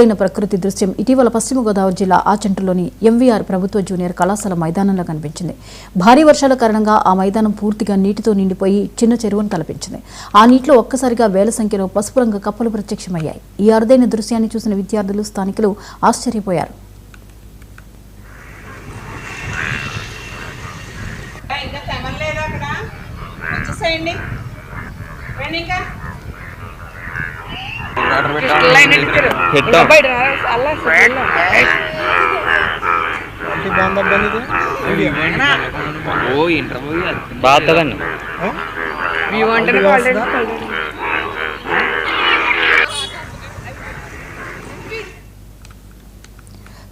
అయిన ప్రకృతి దృశ్యం ఇటీవల పశ్చిమ గోదావరి జిల్లా ఆచంటలోని ఎంవీఆర్ ప్రభుత్వ జూనియర్ కళాశాల మైదానంలో కనిపించింది. భారీ వర్షాల కారణంగా ఆ మైదానం పూర్తిగా నీటితో నిండిపోయి చిన్న చెరువును తలపించింది. ఆ నీటిలో ఒక్కసారిగా వేల సంఖ్యలో పసుపు రంగు కప్పలు ప్రత్యక్షమయ్యాయి. ఈ అరుదైన దృశ్యాన్ని చూసిన విద్యార్థులు, స్థానికులు ఆశ్చర్యపోయారు.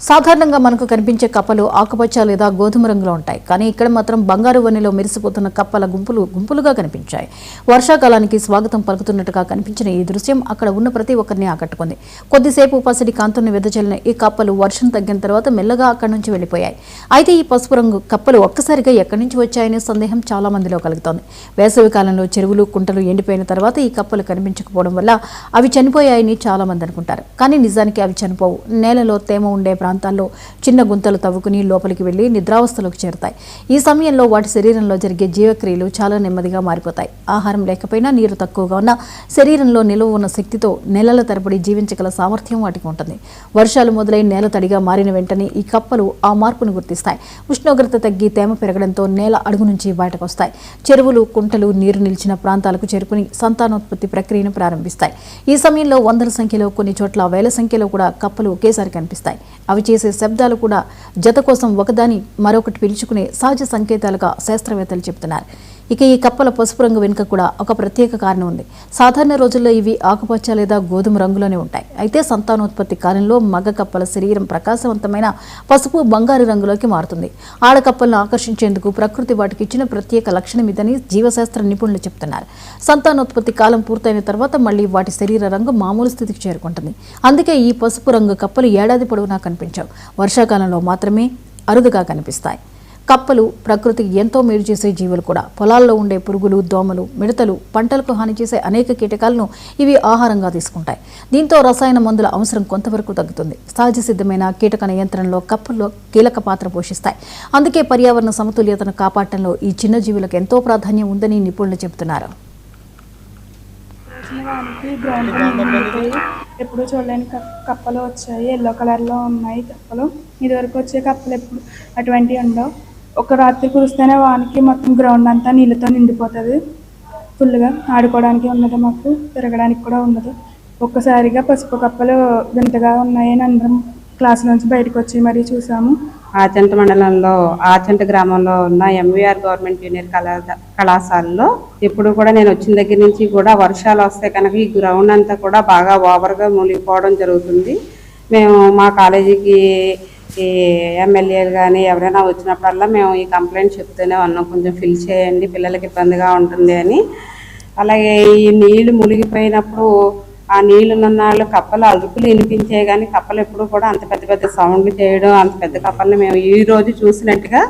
సాధారణంగా మనకు కనిపించే కప్పలు ఆకుపచ్చ లేదా గోధుమ రంగులో ఉంటాయి. కానీ ఇక్కడ మాత్రం బంగారు వన్నెలో మెరిసిపోతున్న కప్పల గుంపులుగా కనిపించాయి. వర్షాకాలానికి స్వాగతం పలుకుతున్నట్టుగా కనిపించిన ఈ దృశ్యం అక్కడ ఉన్న ప్రతి ఒక్కరిని ఆకట్టుకుంది. కొద్దిసేపు పసిడి కాంతుల్ని వెదజల్లిన ఈ కప్పలు వర్షం తగ్గిన తర్వాత మెల్లగా అక్కడి నుంచి వెళ్లిపోయాయి. అయితే ఈ పసుపు రంగు కప్పలు ఒక్కసారిగా ఎక్కడి నుంచి వచ్చాయనే సందేహం చాలా మందిలో కలుగుతోంది. వేసవి కాలంలో చెరువులు, కుంటలు ఎండిపోయిన తర్వాత ఈ కప్పలు కనిపించకపోవడం వల్ల అవి చనిపోయాయని చాలా మంది అనుకుంటారు. కానీ నిజానికి అవి చనిపోవు. నేలలో తేమ ఉండే ప్రాంతాల్లో చిన్న గుంతలు తవ్వుకుని లోపలికి వెళ్లి నిద్రావస్థలోకి చేరుతాయి. ఈ సమయంలో వాటి శరీరంలో జరిగే జీవక్రియలు చాలా నెమ్మదిగా మారిపోతాయి. ఆహారం లేకపోయినా, నీరు తక్కువగా ఉన్న శరీరంలో నిలువ ఉన్న శక్తితో నెలల తరబడి జీవించగల సామర్థ్యం వాటికి ఉంటుంది. వర్షాలు మొదలై నేల తడిగా మారిన వెంటనే ఈ కప్పలు ఆ మార్పును గుర్తిస్తాయి. ఉష్ణోగ్రత తగ్గి తేమ పెరగడంతో నేల అడుగు నుంచి బయటకు వస్తాయి. చెరువులు, కుంటలు నీరు నిలిచిన ప్రాంతాలకు చేరుకుని సంతానోత్పత్తి ప్రక్రియను ప్రారంభిస్తాయి. ఈ సమయంలో వందల సంఖ్యలో, కొన్ని చోట్ల వేల సంఖ్యలో కూడా కప్పలు ఒకేసారి కనిపిస్తాయి. అవి చేసే శబ్దాలు కూడా జత కోసం ఒకదాని మరొకటి పిలుచుకునే సహజ సంకేతాలుగా శాస్త్రవేత్తలు చెబుతున్నారు. ఇక ఈ కప్పల పసుపు రంగు వెనుక కూడా ఒక ప్రత్యేక కారణం ఉంది. సాధారణ రోజుల్లో ఇవి ఆకుపచ్చ లేదా గోధుమ రంగులోనే ఉంటాయి. అయితే సంతానోత్పత్తి కాలంలో మగ కప్పల శరీరం ప్రకాశవంతమైన పసుపు, బంగారు రంగులోకి మారుతుంది. ఆడకప్పలను ఆకర్షించేందుకు ప్రకృతి వాటికి ఇచ్చిన ప్రత్యేక లక్షణం ఇదని జీవశాస్త్ర నిపుణులు చెబుతున్నారు. సంతానోత్పత్తి కాలం పూర్తయిన తర్వాత మళ్లీ వాటి శరీర రంగు మామూలు స్థితికి చేరుకుంటుంది. అందుకే ఈ పసుపు రంగు కప్పలు ఏడాది పొడవునా కనిపించవు. వర్షాకాలంలో మాత్రమే అరుదుగా కనిపిస్తాయి. కప్పలు ప్రకృతికి ఎంతో మేలు చేసే జీవులు కూడా. పొలాల్లో ఉండే పురుగులు, దోమలు, మిడతలు, పంటలకు హాని చేసే అనేక కీటకాలను ఇవి ఆహారంగా తీసుకుంటాయి. దీంతో రసాయన మందుల అవసరం కొంతవరకు తగ్గుతుంది. సహజ సిద్ధమైన కీటక నియంత్రణలో కప్పల్లో కీలక పాత్ర పోషిస్తాయి. అందుకే పర్యావరణ సమతుల్యతను కాపాడటంలో ఈ చిన్న జీవులకు ఎంతో ప్రాధాన్యం ఉందని నిపుణులు చెబుతున్నారు. ఎప్పుడు చూడలేని కప్పలు వచ్చాయి. ఎల్లో కలర్లో ఉన్నాయి కప్పలు. ఇదివరకు వచ్చే కప్పలు ఎప్పుడు అటువంటివి ఉండవు. ఒక రాత్రి కురిస్తేనే వానికి మొత్తం గ్రౌండ్ అంతా నీళ్ళతో నిండిపోతుంది. ఫుల్గా ఆడుకోవడానికి ఉండదు, మాకు తిరగడానికి కూడా ఉండదు. ఒక్కసారిగా పసుపు కప్పలు వింతగా ఉన్నాయని అందరం క్లాస్ నుంచి బయటకు వచ్చి మరీ చూసాము. ఆచంట మండలంలో ఆచంట గ్రామంలో ఉన్న ఎంవీఆర్ గవర్నమెంట్ జూనియర్ కళాశాలలో ఇప్పుడు కూడా నేను వచ్చిన దగ్గర నుంచి కూడా వర్షాలు వస్తే కనుక ఈ గ్రౌండ్ అంతా కూడా బాగా ఓవర్గా మునిగిపోవడం జరుగుతుంది. మేము మా కాలేజీకి ఈ ఎమ్మెల్యేలు కానీ ఎవరైనా వచ్చినప్పుడల్లా మేము ఈ కంప్లైంట్ చెప్తూనే ఉన్నాం, కొంచెం ఫిల్ చేయండి, పిల్లలకి ఇబ్బందిగా ఉంటుంది అని. అలాగే ఈ నీళ్లు మునిగిపోయినప్పుడు ఆ నీళ్ళున్నాళ్ళు కప్పలు అదుపులు వినిపించే కానీ కప్పలు ఎప్పుడు కూడా అంత పెద్ద పెద్ద సౌండ్లు చేయడం, అంత పెద్ద కప్పల్ని మేము ఈ రోజు చూసినట్టుగా